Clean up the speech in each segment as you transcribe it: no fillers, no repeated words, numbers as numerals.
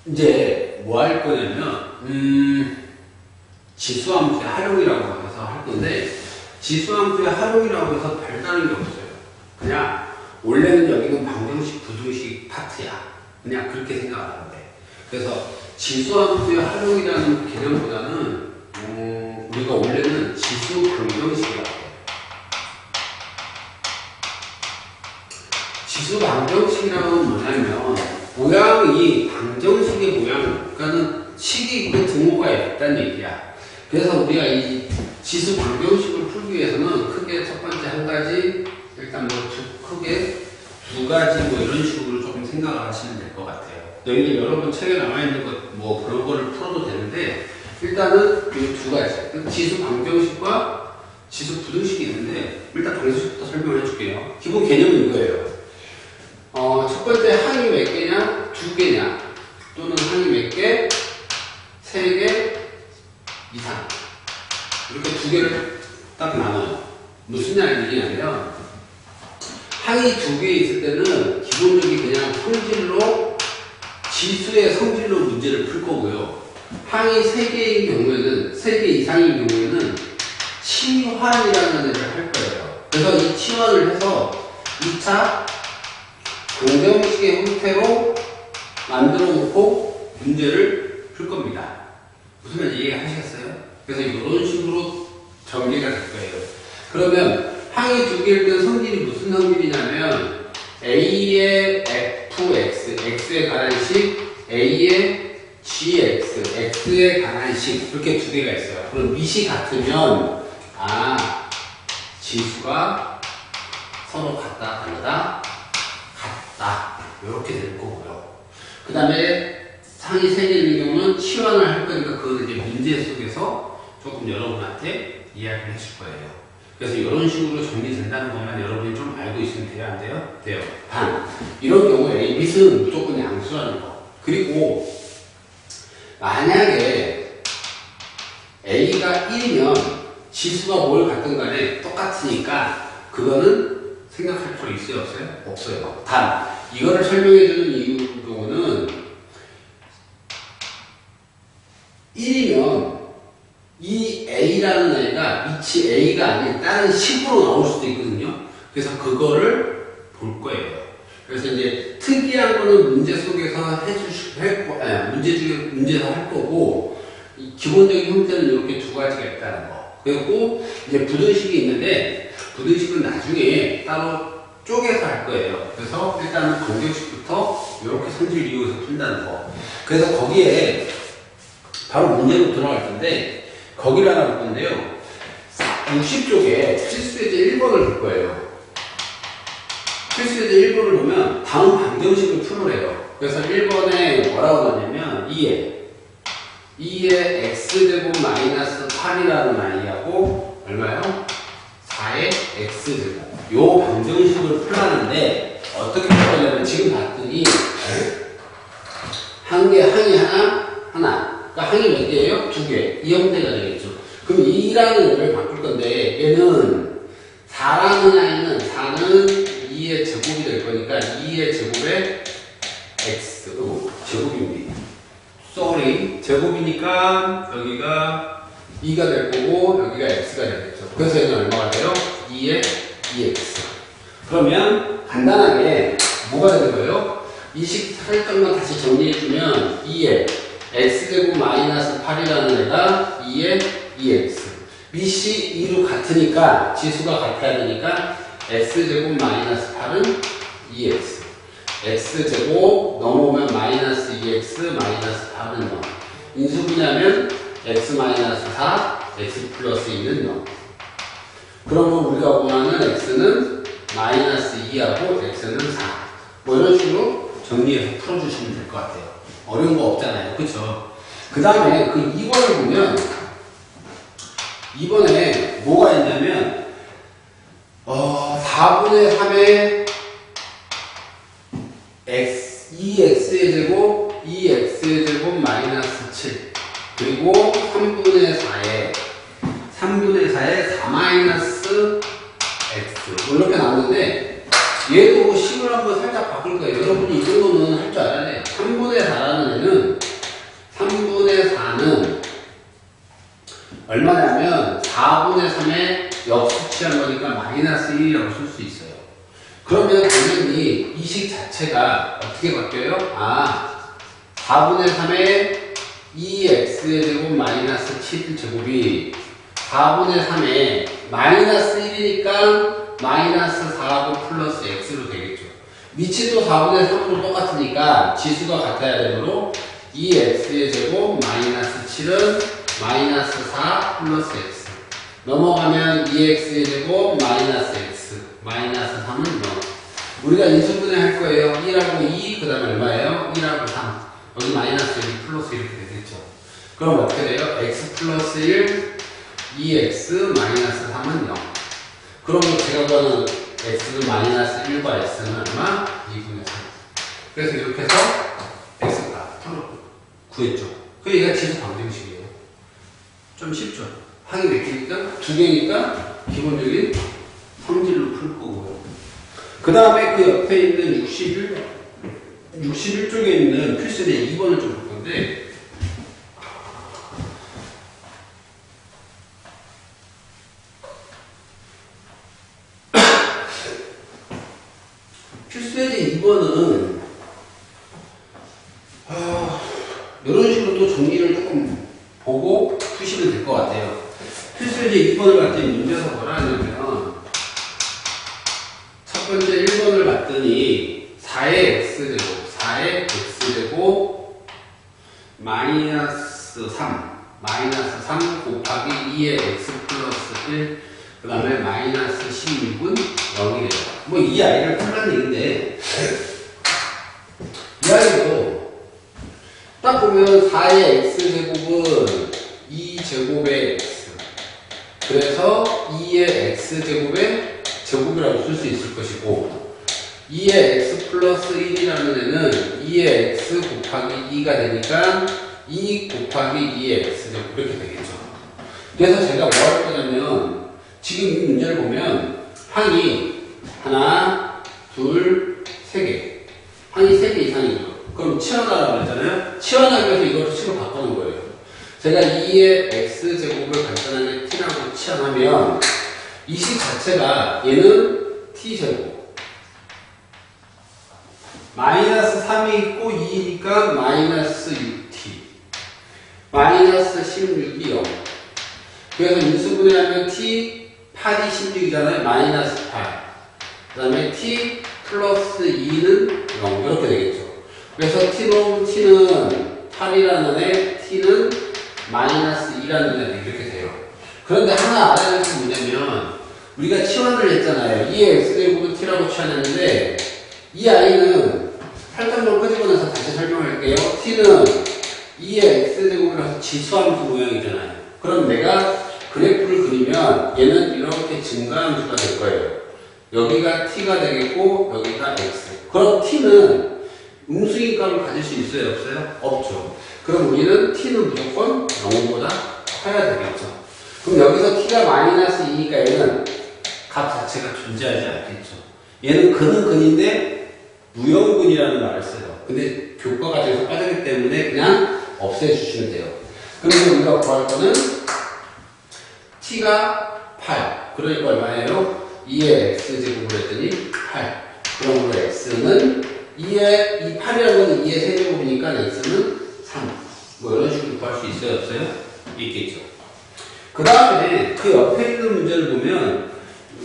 이제 뭐 할 거냐면, 지수함수의 활용이라고 해서 할 건데, 지수함수의 활용이라고 해서 별다른 게 없어요. 그냥, 원래는 여기는 방정식, 부등식 파트야. 그냥 그렇게 생각하면 돼. 그래서 지수함수의 활용이라는 개념보다는, 우리가 원래는 지수 방정식이라고 해요. 지수 방정식이라는 뭐냐면, 모양이 방정식의 모양, 그러니까는 식이 있고 등호가 있다는 얘기야. 그래서 우리가 이 지수 방정식을 풀기 위해서는 크게 첫 번째 한 가지, 일단 크게 두 가지 이런 식으로 조금 생각을 하시면 될 것 같아요. 여기 여러분 책에 나와 있는 것 그런 거를 풀어도 되는데, 일단은 이 두 가지, 지수 방정식과 지수 부등식이 있는데, 일단 방정식부터 설명해 줄게요. 기본 개념은 이거예요. 첫 번째 항이 몇 개냐? 두 개냐? 또는 항이 몇 개? 세 개 이상. 이렇게 두 개를 딱 나눠요. 무슨 얘기냐면, 항이 두 개 있을 때는 기본적인 그냥 성질로, 지수의 성질로 문제를 풀 거고요. 항이 세 개인 경우에는, 세 개 이상인 경우에는 치환이라는 애를 할 거예요. 그래서 이 치환을 해서 2차 방정식의 형태로 만들어 놓고 문제를 풀 겁니다. 무슨 말인지 이해하시겠어요? 그래서 이런 식으로 전개가 될 거예요. 그러면 항이 두 개일 때 성질이 무슨 성질이냐면 A의 fx, x에 관한 식, A의 gx, x에 관한 식, 이렇게 두 개가 있어요. 그럼 밑이 같으면 지수가 서로 같다, 다르다, 같다, 이렇게 될 거고요. 그 다음에 상이 세 개인 경우는 치환을 할 거니까 그거는 이제 문제 속에서 조금 여러분한테 이야기를 해줄 거예요. 그래서 이런 식으로 정리된다는 것만 여러분이 좀 알고 있으면 돼요, 안 돼요? 돼요. 단, 이런 경우에 밑은 무조건 양수라는 거. 그리고 만약에 A가 1이면 지수가 뭘 갖든 간에 똑같으니까 그거는 생각할 필요 있어요, 없어요? 없어요. 단, 이거를 설명해주는 이유 경우는 1이면 이 A라는 애가 밑이 A가 아닌 다른 식으로 나올 수도 있거든요. 그래서 그거를 볼 거예요. 그래서 이제 특이한 거는 문제 속에서 문제에서 할 거고, 기본적인 형태는 이렇게 두 가지가 있다는 거. 그리고 이제 부등식이 있는데, 부등식은 나중에 따로 쪼개서 할 거예요. 그래서 일단은 방정식부터 이렇게 성질 이용해서 푼다는 거. 그래서 거기에 바로 문제로 들어갈 텐데, 거기를 하나 볼 건데요. 60쪽에 필수예제 1번을 볼 거예요. 필수예제 1번을 보면 다음 방정식을 풀으래요. 그래서 1번에 뭐라고 나왔냐면 2에 x제곱 마이너스 8이라는 i하고 얼마요? 4의 x제곱. 요 방정식을 풀라는데 어떻게 풀었냐면 지금 봤더니 항이 하나. 그러니까 항이 몇 개예요? 두 개. 이 형태가 되겠죠. 그럼 2라는 애를 바꿀 건데 얘는 4라는 아이는 4는 2의 제곱이 될 거니까 2의 제곱에 x 제곱입니다. 제곱이니까 여기가 2가 될 거고 여기가 x가 되겠죠. 그래서 얘는 얼마가 돼요? 2의 2x. 그러면 간단하게 뭐가 되는 거예요? 이 식 살짝만 다시 정리해주면 2의 x제곱 마이너스 8이라는 애가 2의 2x. 밑이 2로 같으니까 지수가 같아야 되니까 x제곱 마이너스 8은 2x. x제곱 넘어오면 마이너스 2x 마이너스 8은 0. 인수분해하면 x 마이너스 4, x 플러스 2는 0. 그러면 우리가 원하는 x는 마이너스 2하고 x는 4. 뭐 이런 식으로 정리해서 풀어주시면 될 것 같아요. 어려운 거 없잖아요. 그쵸? 그 다음에 그 2번을 보면 2번에 뭐가 있냐면 4분의 3의 2x의 제곱 2x의 제곱 마이너스 7 그리고 3분의 4에 4 마이너스 x 이렇게 나오는데 얘도 식을 한번 살짝 바꿀 거예요. 여러분이 이 정도는 할 줄 알아야 3분의 4라는 애는 3분의 4는 얼마냐면 4분의 3에 역수치한 거니까 마이너스 1이라고 쓸 수 있어요. 그러면 당연히 이 식 자체가 어떻게 바뀌어요? 4분의 3에 2x의 제곱 마이너스 7제곱이 4분의 3에 마이너스 1이니까 마이너스 4하고 플러스 x로 되겠죠. 위치도 4분의 3으로 똑같으니까 지수가 같아야 되므로 2x의 제곱 마이너스 7은 마이너스 4 플러스 x 넘어가면 2x의 제곱 마이너스 x 마이너스 3은 0. 우리가 인수분해 할 거예요. 1하고 2, 그 다음에 얼마예요? 1하고 3. 여기 마이너스 여기 플러스 이렇게 되겠죠. 그럼 어떻게 돼요? x 플러스 1, 2x 마이너스 3은 0. 그러면 제가 구하는 x는 마이너스 1과 x는 얼마? 2분의 3. 그래서 이렇게 해서 x가 구했죠. 그 얘가 지수 방정식이에요. 좀 쉽죠? 항이 몇 개니까? 두 개니까 기본적인 성질로 풀 거고요. 그 다음에 그 옆에 있는 61쪽에 있는 필수의 2번을 좀 볼 건데, 필수의 2번은 이런 식으로 또 정리를 조금 보고 푸시면 될 것 같아요. 필수의 2번을 봤더니 문제에서 뭐라 하냐면, 첫 번째 1번을 봤더니 4의 x제곱, 4의 x제곱 마이너스 3 곱하기 2의 x 플러스 1, 그 다음에 마이너스 16은 0이래요. 뭐 이 아이를 풀라는 얘기인데, 이 아이도 딱 보면 4의 x제곱은 2제곱의 x, 그래서 2의 x제곱의 제곱이라고 쓸 수 있을 것이고, 2의 x 플러스 1이라는 애는 2의 x 곱하기 2가 되니까 2 곱하기 2의 x제곱 이렇게 되겠죠. 그래서 제가 뭐 할 거냐면, 지금 이 문제를 보면 항이 하나, 둘, 세 개, 항이 3개 이상이죠. 그럼 치환하라고 했잖아요. 치환하기 위해서 이걸 식으로 바꾸는 거예요. 제가 2의 x제곱을 간단하게 t라고 치환하면 이 식 자체가 얘는 t제곱 마이너스 3이 있고 2니까 마이너스 6t 마이너스 16이 0. 그래서 인수분해하면 t 8이 16이잖아요. 마이너스 8. 그 다음에 t 플러스 2는 0 이렇게 되겠죠. 그래서 t는 8이라는 애, t는 마이너스 2라는 애 이렇게 돼요. 그런데 하나 알아야 될 게 뭐냐면, 우리가 치환을 했잖아요. 2의 x제곱은 t라고 치환했는데, 이 아이는 팔당을 끄집어내서 다시 설명할게요. t는 2의 x제곱이라서 지수함수 모양이잖아요. 그럼 내가 그래프를 그리면 얘는 이렇게 증가함수가 될 거예요. 여기가 t가 되겠고 여기가 x. 그럼 t는 음수인 값을 가질 수 있어요? 없어요? 없죠. 그럼 우리는 t는 무조건 0보다 커야 되겠죠. 그럼 여기서 t가 마이너스 2니까 얘는 값 자체가 존재하지 않겠죠. 얘는 근은 근인데 무형근이라는 말을 써요. 근데 교과 과정에서 빠지기 때문에 그냥 없애주시면 돼요. 그러면 우리가 구할 거는 t가 8. 그러니까 얼마예요? 2의 x제곱을 했더니 8. 그럼 우리 x는 2의, 이 8이라는 건 2의 세제곱이니까 x는 3. 뭐 이런 식으로 구할 수 있어요? 없어요? 있겠죠. 그 다음에 그 옆에 있는 문제를 보면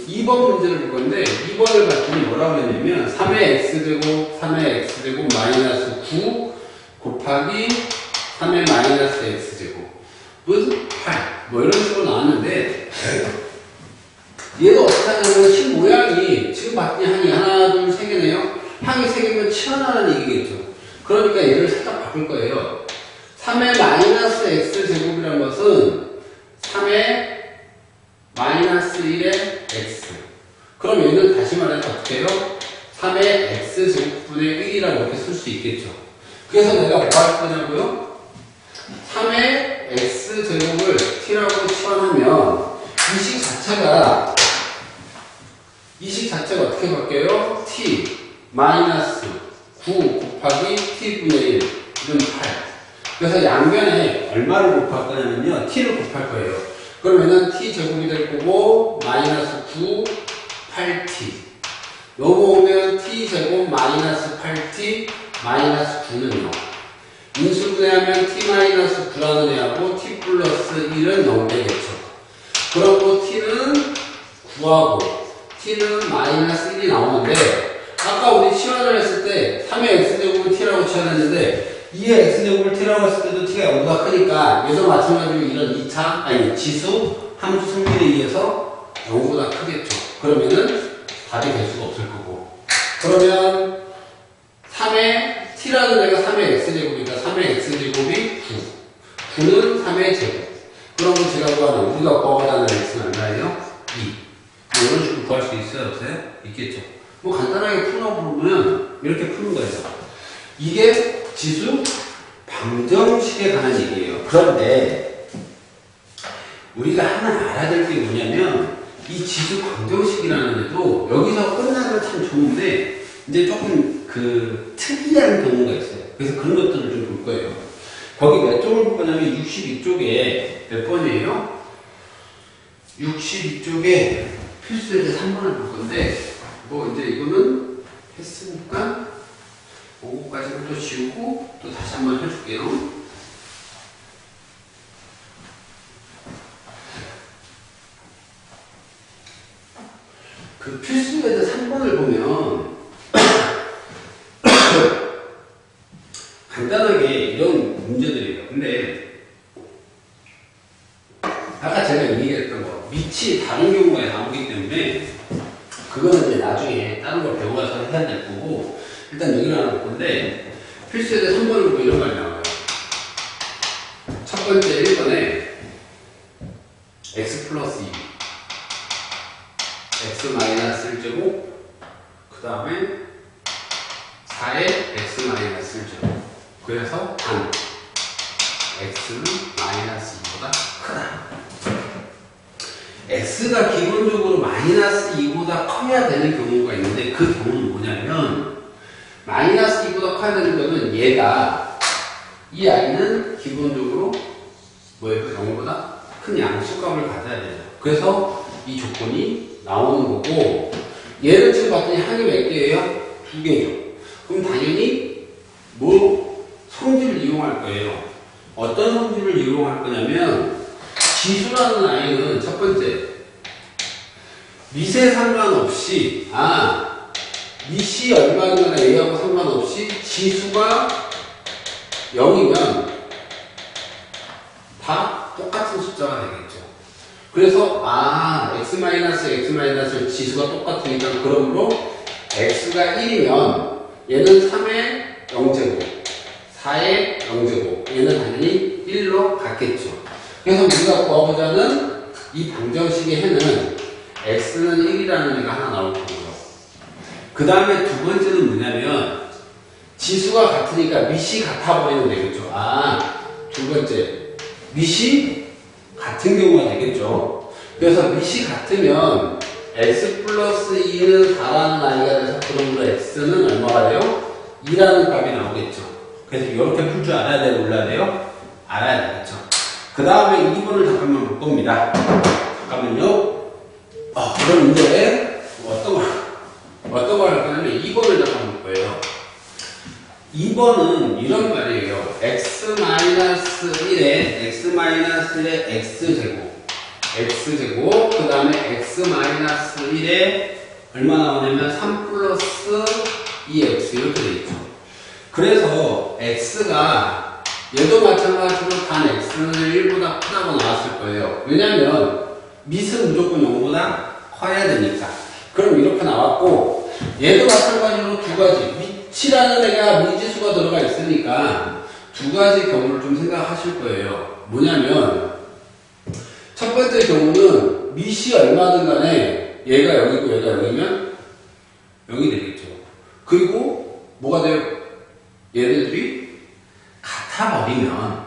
2번 문제를 볼 건데, 2번을 봤더니 뭐라고 했냐면 3의 x제곱, 3의 x제곱 마이너스 9 곱하기 3의 마이너스 x제곱은 8. 뭐 이런 식으로 나왔는데, 얘가 어떻게 하냐면 식 모양이 지금 봤더니 항이 하나, 둘, 세 개네요. 항이 세 개면 치환하라는 얘기겠죠. 그러니까 얘를 살짝 바꿀 거예요. 3의 마이너스 x제곱이라는 것은 3의 마이너스 1의 x. 그럼 얘는 다시 말해서 어떻게 해요? 3의 x제곱분의 1이라고 이렇게 쓸 수 있겠죠. 그래서 내가 뭐 할 거냐고요? 3의 x제곱을 t라고 치환하면 이 식 자체가 어떻게 바뀌어요? t 마이너스 9 곱하기 t분의 1 이건 8. 그래서 양변에 얼마를 곱할 거냐면요 t를 곱할 거예요. 그러면은 t제곱이 될 거고 마이너스 9 8t 넘어오면 t제곱 마이너스 8t 마이너스 9는요 인수분해하면 t 마이너스 9라는 애하고 t 플러스 1은 0 되겠죠. 그러고 t는 9하고 t는 마이너스 1이 나오는데 아까 우리 치환을 했을 때 3의 x제곱을 t라고 치환했는데 2의 x제곱을 t라고 했을 때도 t가 0보다 크니까 얘도 마찬가지로 이런 2차 아니 지수 함수 성질에 의해서 0보다 크겠죠. 그러면은 답이 될 수가 없을 거고 그러면 3의 t라는 애가 3의 x제곱이니까 3의 x제곱이 9 9는 3의 제곱 그러면 제가 구하는 우리가 구하고자 하는 x는 얼마예요? 2 이런 식으로 구할 수 있어요? 없어요? 있겠죠. 뭐 간단하게 풀어보면 이렇게 푸는 거예요. 이게 지수 방정식에 관한 얘기예요. 그런데 우리가 하나 알아야 될 게 뭐냐면 이 지수 방정식이라는 애도 여기서 끝나면 참 좋은데 이제 조금 그 특이한 경우가 있어요. 그래서 그런 것들을 좀 볼 거예요. 거기 몇 쪽을 볼 거냐면 62쪽에 몇 번이에요? 62쪽에 필수에서 3번을 볼 건데 뭐 이제 이거는 했으니까 그거까지는 또 지우고 또 다시 한번 해줄게요. 그 필수에서 3번을 보면 간단하게 이런 문제들이에요. 근데 아까 제가 얘기했던 거 밑이 다른 경우가 나오기 때문에 그거는 이제 나중에 다른 걸 배워서 해야 될 거고 일단 여기를 하나 볼 건데 필수에서 3번을 보면 이런 말 나와요. 첫 번째 1번에 x 플러스 2 x 마이너스 1제곱 그 다음에 4의 x 마이너스 1제곱 그래서 단 x는 마이너스 2보다 크다. x가 기본적으로 마이너스 2보다 커야 되는 경우가 있는데 그 경우는 뭐냐면 마이너스 2보다 커야 되는 거는 얘가 이 아이는 기본적으로 뭐예요? 0보다 큰 양수값을 가져야 돼요. 그래서 이 조건이 나오는 거고 얘를 지금 봤더니 항이 몇 개예요? 2개죠. 그럼 당연히 뭐 성질을 이용할 거예요. 어떤 성질을 이용할 거냐면 지수라는 아이는 첫 번째 밑에 상관없이 밑이 얼마나 A하고 상관없이 지수가 0이면 다 똑같은 숫자가 되겠죠. 그래서 x-x- 지수가 똑같으니까 그러므로 x가 1이면 얘는 3의 0제곱 4의 0제곱 얘는 당연히 1로 같겠죠. 그래서 우리가 구하고자 하는 이 방정식의 해는 x는 1이라는 애가 하나 나올 거고요. 그 다음에 두 번째는 뭐냐면 지수가 같으니까 밑이 같아 보이면 되겠죠. 두 번째 밑이 같은 경우가 되겠죠. 그래서 밑이 같으면 x 플러스 2는 4라는 아이가 돼서 그러므로 x는 얼마가 돼요? 2라는 값이 나오겠죠. 그래서 이렇게 풀 줄 알아야 돼요? 몰라야 돼요? 알아야 되겠죠. 그 다음에 2번을 잠깐만 볼 겁니다. 잠깐만요. 그럼 이제 어떤 걸 할 거냐면 2번을 잠깐 볼 거예요. 2번은 이런 말이에요. x-1에 x-1의 x제곱 그 다음에 x-1에 얼마 나오냐면 3 플러스 2x 이렇게 되어있죠. 그래서 x가 얘도 마찬가지로 단 x는 1보다 크다고 나왔을 거예요. 왜냐면 밑은 무조건 0보다 커야 되니까. 그럼 이렇게 나왔고 얘도 마찬가지로 두 가지 밑이라는 애가 미지수가 들어가 있으니까 두 가지 경우를 좀 생각하실 거예요. 뭐냐면 첫 번째 경우는 밑이 얼마든 간에 얘가 여기고 얘가 여기면 0이 되겠죠. 그리고 뭐가 돼요? 얘네들이 같아버리면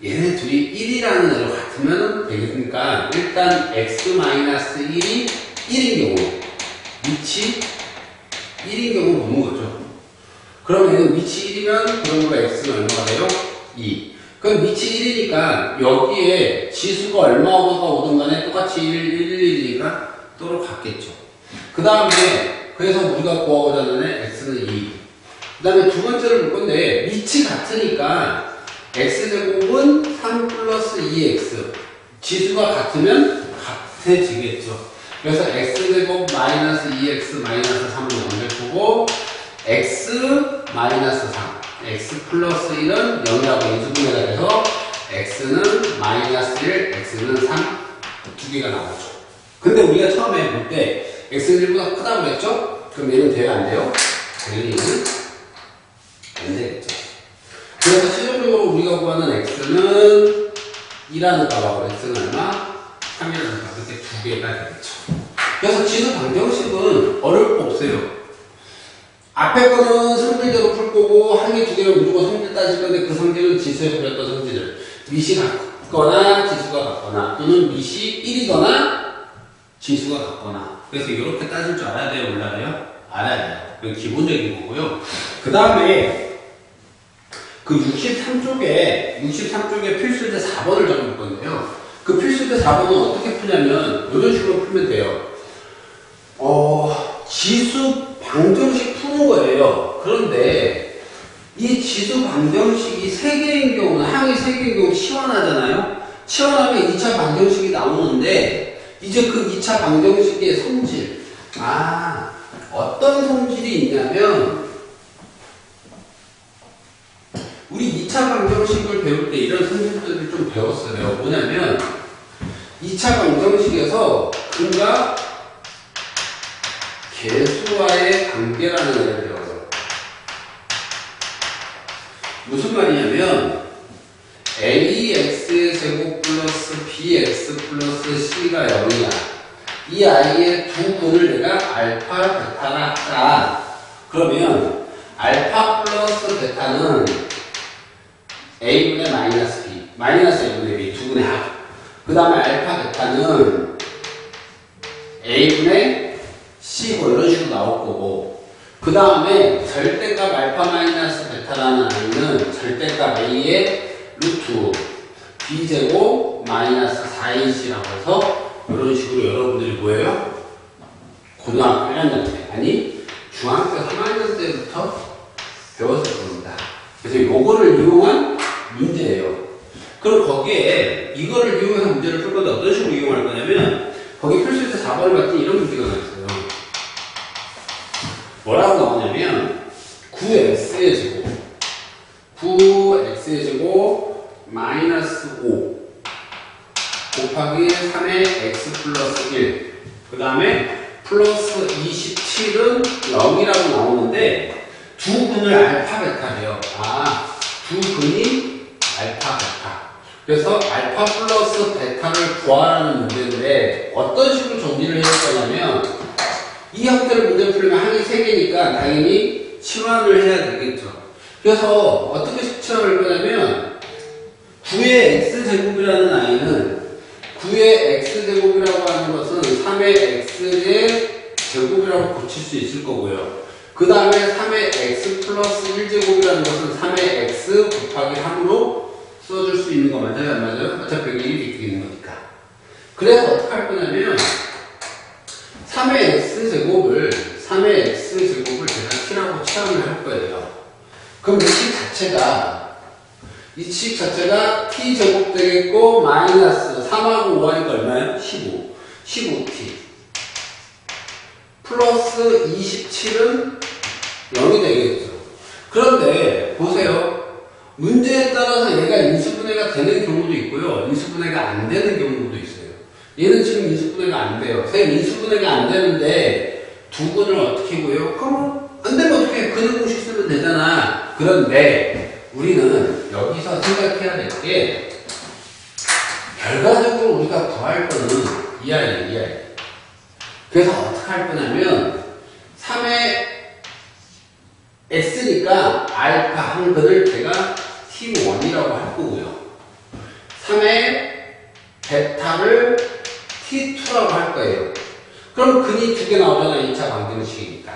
얘네 둘이 1이라는 애로 같으면 되겠으니까 일단 x-1이 1인 경우 밑이 1인 경우 보는 거죠. 그럼 얘는 그럼 위치 1이면 그놈과 x는 얼마가 돼요? 2. 그럼 위치 1이니까 여기에 지수가 얼마가 오든 간에 똑같이 1, 1이니까 똑같겠죠. 그 다음에 그래서 우리가 구하고자 하는 x는 2. 그 다음에 두 번째를 볼 건데 위치 같으니까 x제곱은 3 플러스 2x 지수가 같으면 같아지겠죠. 그래서 x제곱 마이너스 2x 마이너스 3을 연결하고 x 마이너스 3 x 플러스 1은 0이라고 인수분해가 돼서 x는 마이너스 1 x는 3 두 개가 나오죠. 근데 우리가 처음에 볼 때 x는 1보다 크다고 그랬죠? 그럼 얘는 돼요 안 돼요? 당연히 얘는 안 되겠죠. 그래서 최종적으로 우리가 구하는 x는 2라는 값하고 x는 얼마? 3이라는 값. 이렇게 두 개가 되겠죠. 그래서 지수 방정식은 어려울 거 없어요. 앞에 거는 성질대로 풀 거고 한 개 두 개를 무조건 성질 따질 건데 그 성질은 지수에 그렸던 성질을 밑이 같거나 지수가 같거나 또는 밑이 1이거나 지수가 같거나 그래서 이렇게 따질 줄 알아야 돼요? 몰라요? 알아야 돼요. 그건 기본적인 거고요. 그 다음에 그 63쪽에 필수제 4번을 적을 건데요. 그 필수제 4번은 어떻게 푸냐면 이런 식으로 풀면 돼요. 지수 방정식 푸는 거예요. 그런데 이 지수 방정식이 3개인 경우는 항이 3개인 경우 치환하잖아요. 치환하면 2차 방정식이 나오는데 이제 그 2차 방정식의 성질 어떤 성질이 있냐면 우리 2차 방정식을 배울 때 이런 성질들을 좀 배웠어요. 뭐냐면 2차 방정식에서 근과 개수와의 관계라는 애를 배워요. 무슨 말이냐면 ax의 제곱 플러스 bx 플러스 c가 0이야. 이 아이의 두 근을 내가 알파, 베타라 했다. 그러면 알파 플러스 베타는 a분의 마이너스 b, 마이너스 a분의 b 두 근의 합. 그 다음에 알파, 베타는 a분의 C 뭐 이런 식으로 나올 거고 그 다음에 절대값 알파 마이너스 베타라는 아이는 절대값 A의 루트 B제곱 마이너스 4AC라고 해서 이런 식으로 여러분들이 뭐예요? 고등학교 1학년 때 아니 중학교 3학년 때부터 배웠을 겁니다. 그래서 요거를 이용한 문제예요. 그럼 거기에 이거를 이용해서 문제를 풀 건데 어떤 식으로 이용할 거냐면 거기 필수에서 4번을 봤더니 이런 문제가 나왔어요. 뭐라고 나오냐면 9x의 제곱 9x의 제곱 마이너스 5 곱하기 3의 x 플러스 1 그 다음에 플러스 27은 0이라고 나오는데 두 근을 알파 베타래요. 두 근이 알파 베타. 그래서 알파 플러스 베타를 구하라는 문제인데 어떤 식으로 정리를 해야 거냐면 이 형태를 문제 풀려면 항이 3개니까 당연히 치환을 해야 되겠죠. 그래서 어떻게 치환을 할 거냐면 9의 x제곱이라는 아이는 9의 x제곱이라고 하는 것은 3의 x의 제곱이라고 고칠 수 있을 거고요. 그 다음에 3의 x 플러스 1제곱이라는 것은 3의 x 곱하기 3으로 써줄 수 있는 거 맞아요? 안 맞아요? 어차피 여기 1이 있는 거니까. 그래서 어떻게 할 거냐면 3의 x제곱을 제가 t라고 치환을 할 거예요. 그럼 이 식 자체가 t제곱 되겠고 마이너스 3하고 5하니까 얼마예요? 15t 플러스 27은 0이 되겠죠. 그런데 보세요. 문제에 따라서 얘가 인수분해가 되는 경우도 있고요. 인수분해가 안 되는 경우도 있어요. 얘는 지금 인수분해가 안 돼요. 선생님 인수분해가 안 되는데 두 근을 어떻게 구해요? 그럼 안 되면 어떻게 해? 근을 공식 쓰면 되잖아. 그런데 우리는 여기서 생각해야 될 게 결과적으로 우리가 구할 거는 이 아이. 그래서 어떻게 할 거냐면 3의 x니까 알파 한 근을 제가 t1이라고 할 거고요. 3의 베타를 t2라고 할 거예요. 그럼 근이 두 개 나오잖아요. 2차 방정식이니까.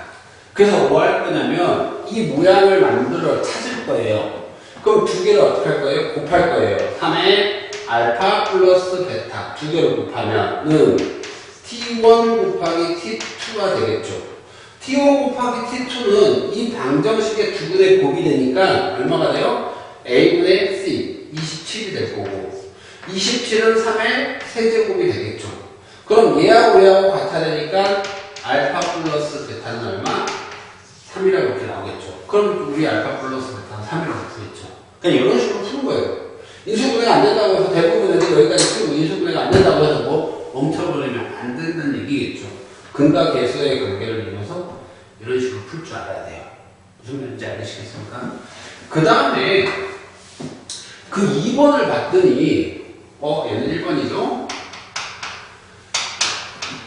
그래서 뭐 할 거냐면 이 모양을 만들어 찾을 거예요. 그럼 두 개를 어떻게 할 거예요? 곱할 거예요. 3의 알파 플러스 베타 두 개를 곱하면은 t1 곱하기 t2가 되겠죠. t1 곱하기 t2는 이 방정식의 두 분의 곱이 되니까 얼마가 돼요? a분의 c 27이 될 거고 27은 3의 세제곱이 되겠죠. 그럼 얘하고 얘하고 같아야 되니까 알파 플러스 베타는 얼마? 3이라고 이렇게 나오겠죠. 그럼 우리 알파 플러스 베타는 3이라고 쓰겠죠. 그냥 이런 식으로 푸는 거예요. 인수분해가 안 된다고 해서 대부분 애들이 여기까지 풀고 인수분해가 안 된다고 해서 뭐 멈춰버리면 안 된다는 얘기겠죠. 근과 계수의 관계를 이용해서 이런 식으로 풀 줄 알아야 돼요. 무슨 말인지 알으시겠습니까? 그 다음에 그 2번을 봤더니 얘는 1번이죠?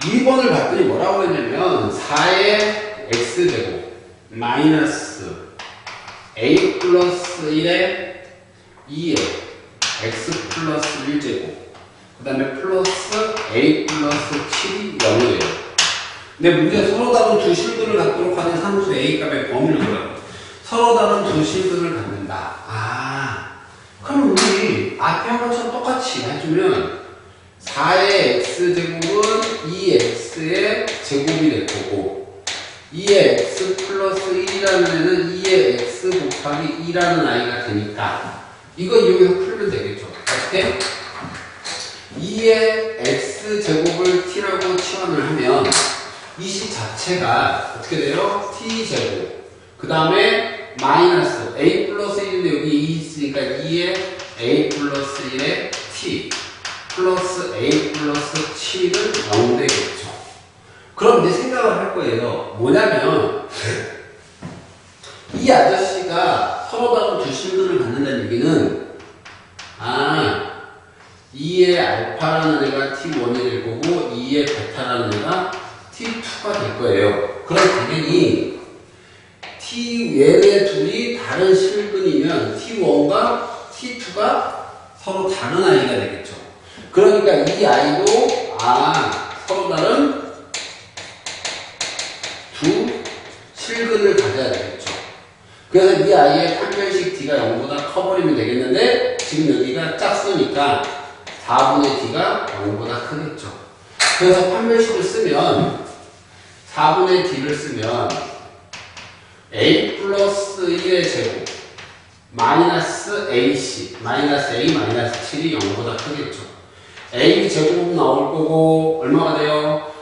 2번을 봤더니 뭐라고 했냐면 4의 x제곱 마이너스 a 플러스 1의 2의 x 플러스 1제곱 그 다음에 플러스 a 플러스 7이 0이에요. 근데 문제 서로 다른 두 실근을 갖도록 하는 상수 a 값의 범위를 구하라. 서로 다른 두 실근을 갖는다. 그럼 우리 앞에 한 것처럼 똑같이 해주면 4의 x제곱은 2x의 제곱이 될 거고 2의 x 플러스 1이라는 애는 2의 x 곱하기 2라는 아이가 되니까 이거 이용해서 풀면 되겠죠. 어떻게? 2의 x제곱을 t라고 치환을 하면 이 식 자체가 어떻게 돼요? t제곱 그 다음에 마이너스 a 플러스 1인데 여기 2 있으니까 2의 a 플러스 1의 t 플러스 a 플러스 7은 0 되겠죠. 그럼 이제 생각을 할 거예요. 뭐냐면 이 아저씨가 서로 다른 두 실근을 갖는다는 얘기는 2의 알파라는 애가 t1이 될 거고 2의 베타라는 애가 t2가 될 거예요. 그럼 당연히 얘네 둘이 다른 실근이면 t1과 t2가 서로 다른 아이가 되겠죠. 그러니까 이 아이도 서로 다른 두 실근을 가져야 되겠죠. 그래서 이 아이의 판별식 d가 0보다 커버리면 되겠는데 지금 여기가 짝수니까 4분의 d가 0보다 크겠죠. 그래서 판별식을 쓰면 4분의 d를 쓰면 a 플러스 1의 제곱 마이너스 ac 마이너스 a 마이너스 7이 0보다 크겠죠. a 제곱 나올 거고 얼마가 돼요?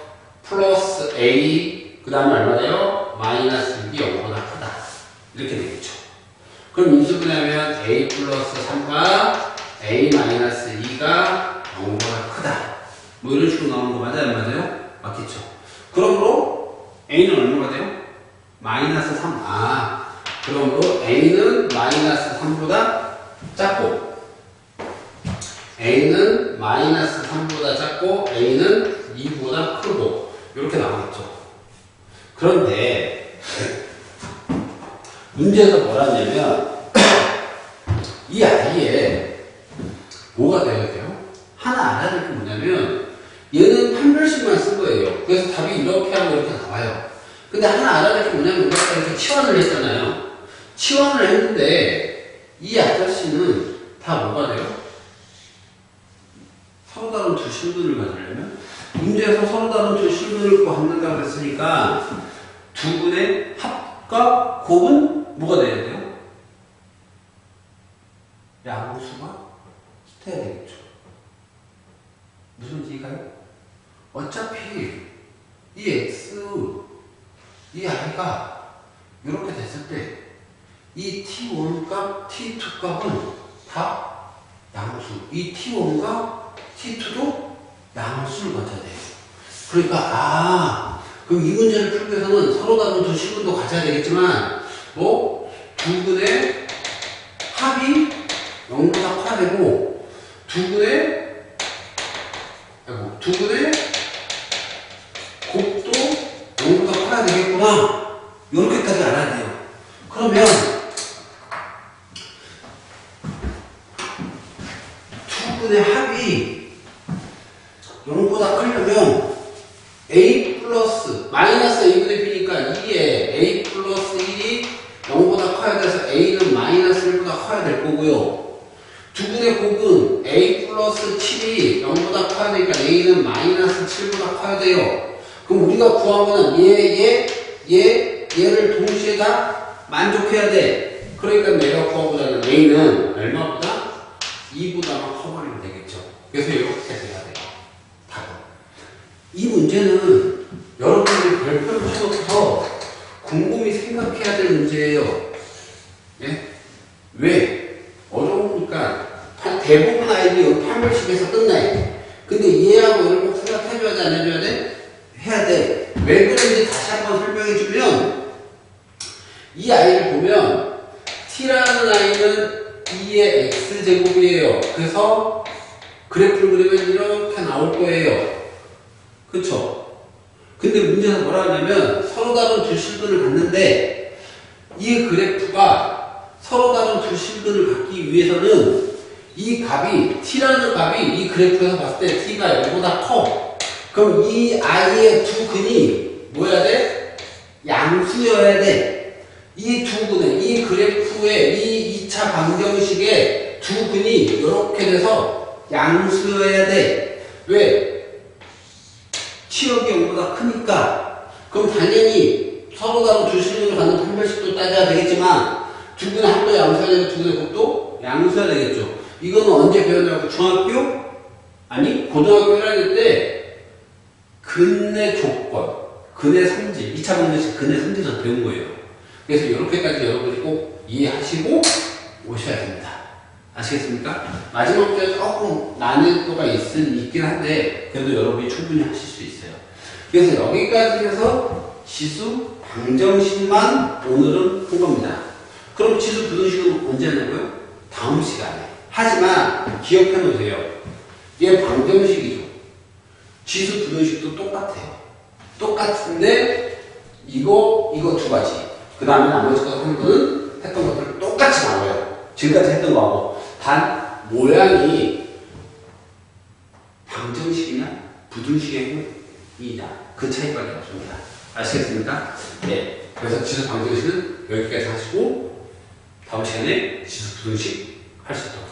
플러스 a 그 다음에 얼마 돼요? 마이너스 6이 0보다 크다. 이렇게 되겠죠. 그럼 인수분해하면 a 플러스 3과 a 마이너스 2가 0보다 크다. 뭐 이런 식으로 나오는 거 맞아요? 안 맞아요? 맞겠죠. 그러므로 a는 얼마가 돼요? 마이너스 3. 그러므로 a는 마이너스 3보다 작고 a는 마이너스 3보다 작고 a는 2보다 크고 이렇게 나오겠죠. 그런데 문제에서 뭐라냐면 이 아이에 뭐가 되어야 돼요? 하나 알아야 될 게 뭐냐면 얘는 판별식만 쓴 거예요. 그래서 답이 이렇게 하고 이렇게 나와요. 근데 하나 알아야 될 게 뭐냐면 우리가 이렇게 치환을 했잖아요. 치환을 했는데 이 아저씨는 다 뭐가 돼요? 서로 다른 두 실근을 가지려면 문제에서 서로 다른 두 실근을 갖는다고 그랬으니까 두 분의 합과 곱은 뭐가 돼야 돼요? 양수가 돼야 되겠죠. 무슨 얘기가요? 어차피 이 x 이 아이가 이렇게 됐을 때 이 t1 값, t2 값은 다 양수. 이 t1과 t2도 양수를 가져야 돼요. 그러니까 그럼 이 문제를 풀기 위해서는 서로 다른 두 실근도 가져야 되겠지만 두 분의 합이 0보다 커야 되고 두 분의 곱도 0보다 커야 되겠구나. 이렇게까지 알아야 돼요. 그러면 두 분의 합이 0보다 크려면 a 플러스 마이너스 a분의 b니까 2에 a 플러스 1이 커야 될 거고요. 두 군의 곡은 A 플러스 7이 0보다 커야 되니까 A는 마이너스 7보다 커야 돼요. 그럼 우리가 구한 거는 얘를 동시에 다 만족해야 돼. 그러니까 내가 구하고자 A는 얼마보다? 2보다만 커버리면 되겠죠. 그래서 이렇게 돼야 돼요. 답은. 이 문제는 여러분들이 별표를 쳐놓고서 곰곰이 생각해야 될 문제예요. 예? 왜? 어려우니까 대부분 아이들이 판별식에서 끝나요. 근데 얘하고 이걸 꼭 생각해줘야 돼, 안 해줘야 돼? 해야 돼. 왜 그런지 다시 한번 설명해주면 이 아이를 보면 t라는 아이는 2의 x제곱이에요. 그래서 그래프를 그리면 이렇게 나올 거예요. 그쵸? 근데 문제는 뭐라 하냐면 서로 다른 두 실근을 갖는데 이 그래프가 서로 다른 두 실근을 갖기 위해서는 이 값이 t라는 값이 이 그래프에서 봤을 때 t가 0보다 커. 그럼 이 아이의 두 근이 뭐여야 돼? 양수여야 돼. 이 두 근의 이 그래프의 이 2차 방정식의 두 근이 이렇게 돼서 양수여야 돼. 왜? 치역이 0보다 크니까. 그럼 당연히 서로 다른 두 실근을 갖는 판별식도 따져야 되겠지만 두 근의 합도 양수여야 되고 두 근의 곱도 양수여야 되겠죠. 이거는 언제 배웠냐고? 중학교? 아니 고등학교 1학년 때 근의 조건, 근의 성질, 2차 방정식 근의 성질에서 배운 거예요. 그래서 이렇게까지 여러분이 꼭 이해하시고 오셔야 됩니다. 아시겠습니까? 마지막 문제 조금 난이도가 있긴 한데 그래도 여러분이 충분히 하실 수 있어요. 그래서 여기까지 해서 지수 방정식만 오늘은 한 겁니다. 그럼 지수 부등식은 언제 하냐고요? 다음 시간에. 하지만 기억해 놓으세요. 얘 방정식이죠. 지수 부등식도 똑같아요. 똑같은데 이거 두 가지. 그 다음에 나머지 거 하는 거는 했던 것들 똑같이 나와요. 지금까지 했던 거하고. 단 모양이 방정식이냐 부등식이냐 그 차이밖에 없습니다. 아시겠습니까? 네. 그래서 지수 방정식은 여기까지 하시고 다음 시간에 지수 부등식 할 수 있도록